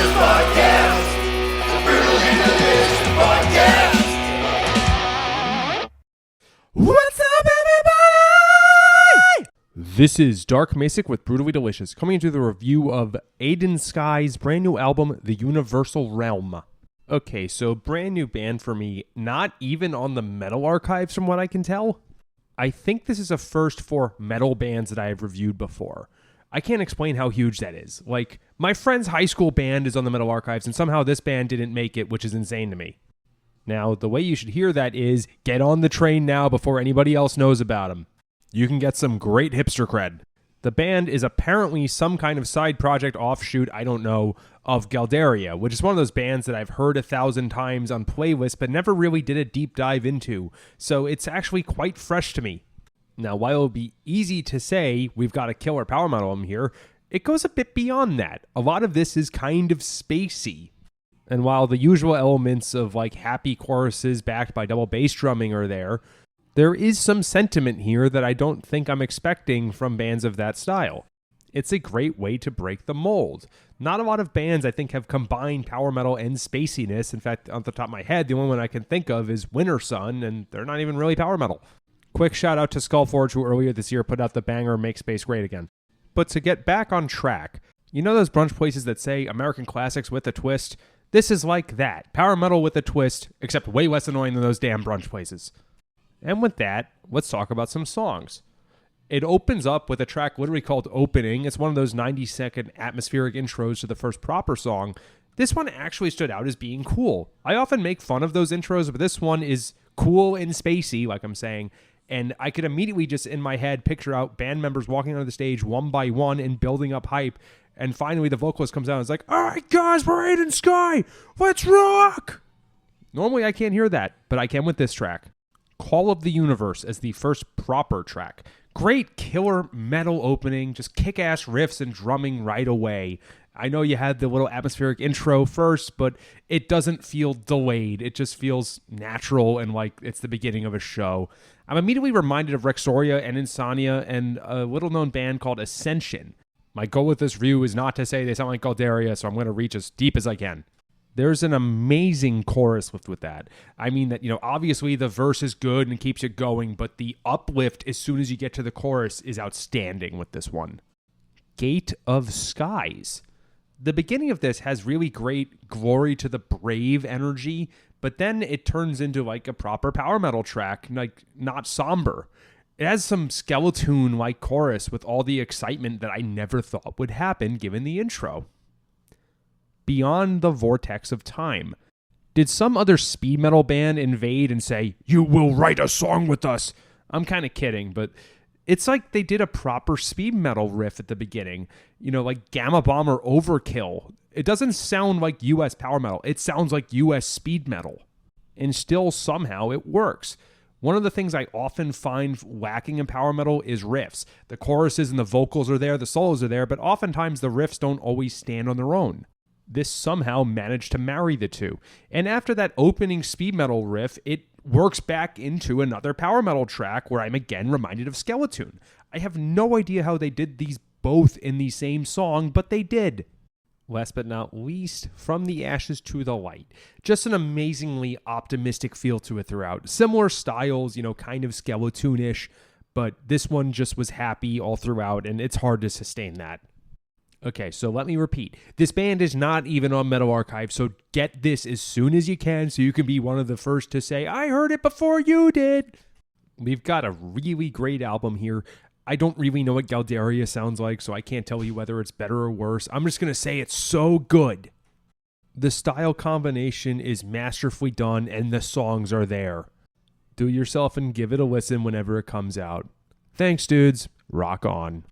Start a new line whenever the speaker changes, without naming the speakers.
Podcast. The Brutally Delicious Podcast.
What's up, everybody? This is Dark Macek with Brutally Delicious, coming into the review of AEDAN SKY's brand new album, The Universal Realm. Okay, so brand new band for me, not even on the metal archives from what I can tell. I think this is a first for metal bands that I have reviewed before. I can't explain how huge that is. Like, my friend's high school band is on the metal archives, and somehow this band didn't make it, which is insane to me. Now, the way you should hear that is, get on the train now before anybody else knows about them. You can get some great hipster cred. The band is apparently some kind of side project offshoot, I don't know, of Galderia, which is one of those bands that I've heard 1,000 times on playlists, but never really did a deep dive into, so it's actually quite fresh to me. Now, while it'll be easy to say we've got a killer power metal album here, it goes a bit beyond that. A lot of this is kind of spacey. And while the usual elements of like happy choruses backed by double bass drumming are there is some sentiment here that I don't think I'm expecting from bands of that style. It's a great way to break the mold. Not a lot of bands, I think, have combined power metal and spaciness. In fact, on the top of my head, the only one I can think of is Winter Sun, and they're not even really power metal. Quick shout out to Skullforge, who earlier this year put out the banger Make Space Great Again. But to get back on track, you know those brunch places that say American classics with a twist? This is like that. Power metal with a twist, except way less annoying than those damn brunch places. And with that, let's talk about some songs. It opens up with a track literally called Opening. It's one of those 90-second atmospheric intros to the first proper song. This one actually stood out as being cool. I often make fun of those intros, but this one is cool and spacey, like I'm saying. And I could immediately just in my head picture out band members walking onto the stage one by one and building up hype. And finally the vocalist comes out and is like, all right, guys, we're AEDAN SKY. Let's rock. Normally I can't hear that, but I can with this track. Call of the Universe as the first proper track. Great killer metal opening, just kick-ass riffs and drumming right away. I know you had the little atmospheric intro first, but it doesn't feel delayed. It just feels natural and like it's the beginning of a show. I'm immediately reminded of Rexoria and Insomnia and a little-known band called Ascension. My goal with this review is not to say they sound like Galderia, so I'm going to reach as deep as I can. There's an amazing chorus with that. I mean that, obviously the verse is good and keeps it going, but the uplift as soon as you get to the chorus is outstanding with this one. Gate of Skies. The beginning of this has really great glory to the brave energy, but then it turns into like a proper power metal track, like not somber. It has some Skeletoon-like chorus with all the excitement that I never thought would happen given the intro. Beyond the Vortex of Time. Did some other speed metal band invade and say, "You will write a song with us"? I'm kind of kidding, but it's like they did a proper speed metal riff at the beginning. Like Gamma Bomb or Overkill. It doesn't sound like US power metal. It sounds like US speed metal. And still somehow it works. One of the things I often find lacking in power metal is riffs. The choruses and the vocals are there, the solos are there, but oftentimes the riffs don't always stand on their own. This somehow managed to marry the two. And after that opening speed metal riff, it works back into another power metal track where I'm again reminded of Skeletoon. I have no idea how they did these both in the same song, but they did. Last but not least, From the Ashes to the Light. Just an amazingly optimistic feel to it throughout. Similar styles, kind of Skeletoon-ish, but this one just was happy all throughout, and it's hard to sustain that. Okay, so let me repeat. This band is not even on Metal Archive, so get this as soon as you can so you can be one of the first to say, I heard it before you did. We've got a really great album here. I don't really know what Galderia sounds like, so I can't tell you whether it's better or worse. I'm just going to say it's so good. The style combination is masterfully done, and the songs are there. Do yourself and give it a listen whenever it comes out. Thanks, dudes. Rock on.